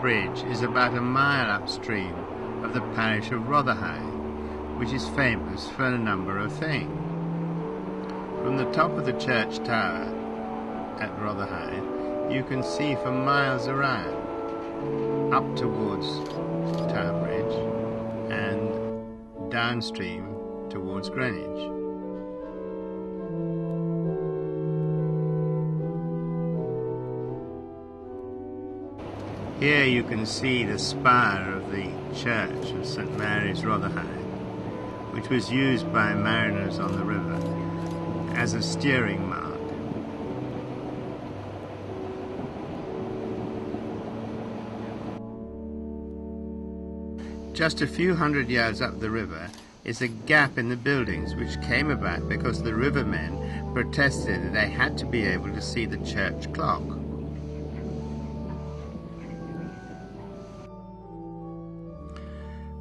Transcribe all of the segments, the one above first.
bridge is about a mile upstream of the parish of Rotherhithe, which is famous for a number of things. From the top of the church tower at Rotherhithe, you can see for miles around, up towards Tower Bridge and downstream towards Greenwich. Here you can see the spire of the church of St Mary's, Rotherhithe, which was used by mariners on the river as a steering mark. Just a few hundred yards up the river is a gap in the buildings which came about because the rivermen protested that they had to be able to see the church clock.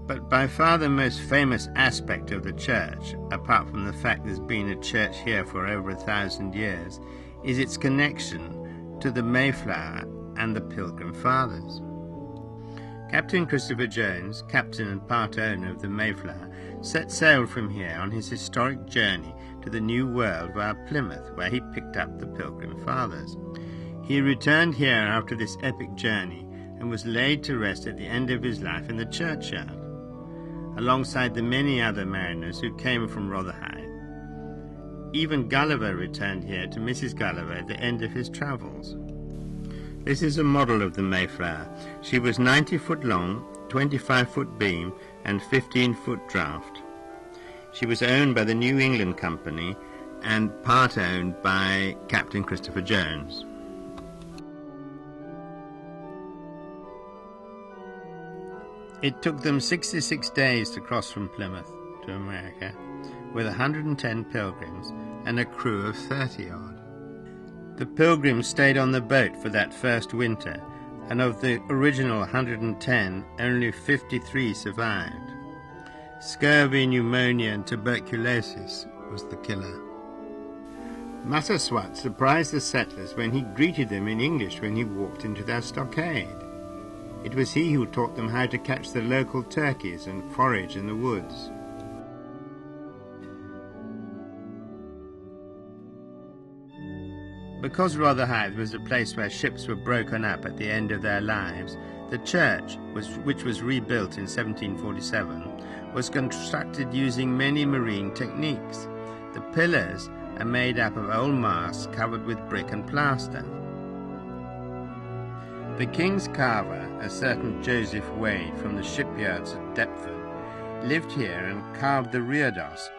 But by far the most famous aspect of the church, apart from the fact there's been a church here for over 1,000 years, is its connection to the Mayflower and the Pilgrim Fathers. Captain Christopher Jones, captain and part owner of the Mayflower, set sail from here on his historic journey to the New World via Plymouth, where he picked up the Pilgrim Fathers. He returned here after this epic journey and was laid to rest at the end of his life in the churchyard, alongside the many other mariners who came from Rotherhithe. Even Gulliver returned here to Mrs. Gulliver at the end of his travels. This is a model of the Mayflower. She was 90 foot long, 25 foot beam and 15 foot draft. She was owned by the New England Company and part owned by Captain Christopher Jones. It took them 66 days to cross from Plymouth to America, with 110 pilgrims and a crew of 30 odd. The pilgrims stayed on the boat for that first winter, and of the original 110, only 53 survived. Scurvy, pneumonia and tuberculosis was the killer. Massasoit surprised the settlers when he greeted them in English when he walked into their stockade. It was he who taught them how to catch the local turkeys and forage in the woods. Because Rotherhithe was a place where ships were broken up at the end of their lives, the church, which was rebuilt in 1747, was constructed using many marine techniques. The pillars are made up of old masts covered with brick and plaster. The king's carver, a certain Joseph Wade from the shipyards at Deptford, lived here and carved the reredos.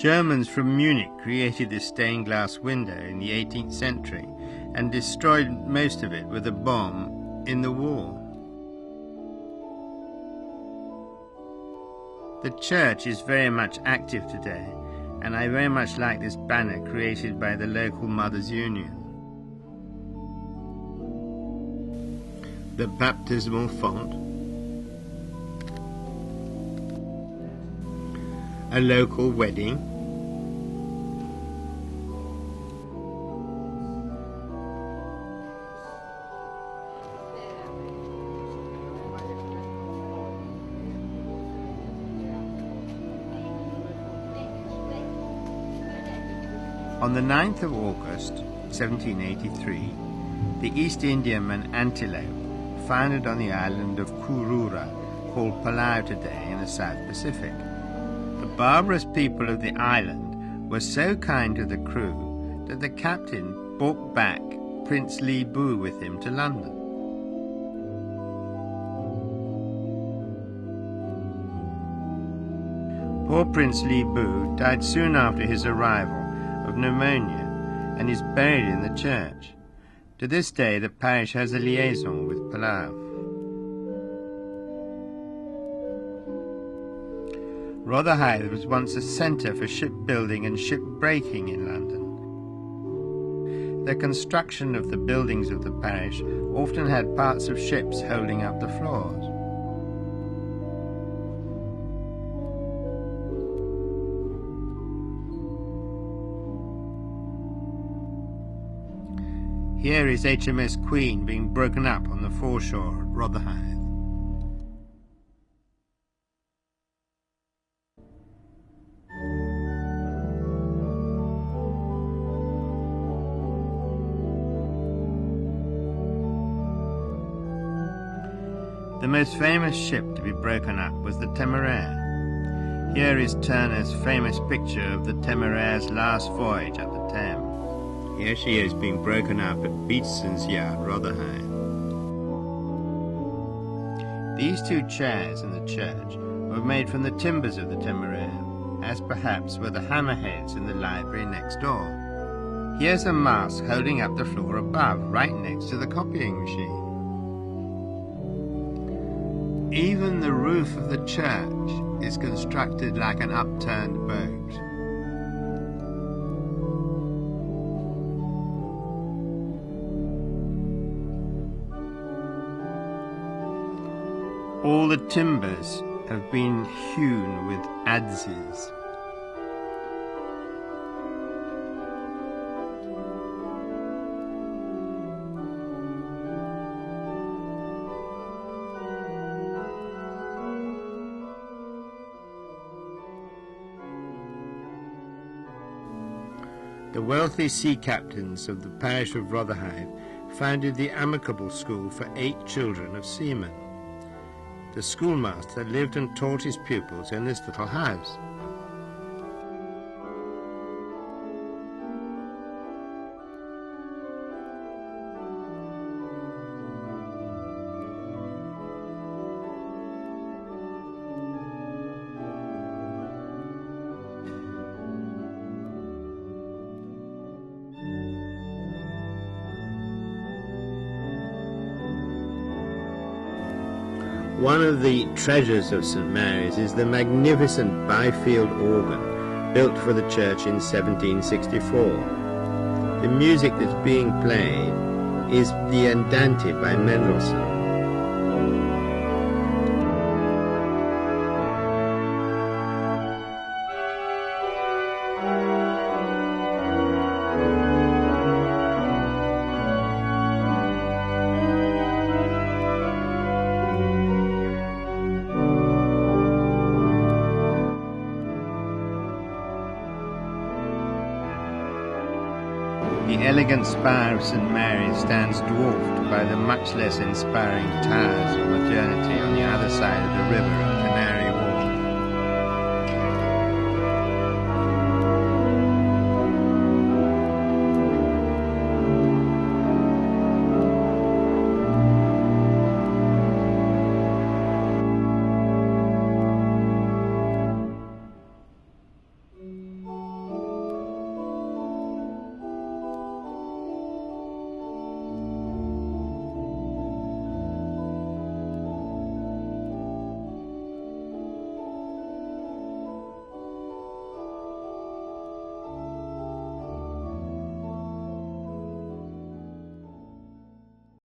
Germans from Munich created this stained glass window in the 18th century and destroyed most of it with a bomb in the war. The church is very much active today, and I very much like this banner created by the local Mothers' Union. The baptismal font, a local wedding, on the 9th of August, 1783, the East Indiaman Antelope founded on the island of Kurura, called Palau today in the South Pacific. The barbarous people of the island were so kind to the crew that the captain brought back Prince Li Bu with him to London. Poor Prince Li Bu died soon after his arrival of pneumonia and is buried in the church. To this day the parish has a liaison with Palau. Rotherhithe was once a centre for shipbuilding and shipbreaking in London. The construction of the buildings of the parish often had parts of ships holding up the floors. Here is HMS Queen being broken up on the foreshore at Rotherhithe. The most famous ship to be broken up was the Temeraire. Here is Turner's famous picture of the Temeraire's last voyage up the Thames. Here she is being broken up at Beatson's Yard, Rotherhithe. These two chairs in the church were made from the timbers of the Temeraire, as perhaps were the hammerheads in the library next door. Here's a mast holding up the floor above, right next to the copying machine. Even the roof of the church is constructed like an upturned boat. All the timbers have been hewn with adzes. The wealthy sea captains of the parish of Rotherhithe founded the Amicable School for 8 children of seamen. The schoolmaster lived and taught his pupils in this little house. One of the treasures of St. Mary's is the magnificent Byfield organ built for the church in 1764. The music that's being played is the Andante by Mendelssohn. The elegant spire of St. Mary's stands dwarfed by the much less inspiring towers of modernity on the other side of the river at Canary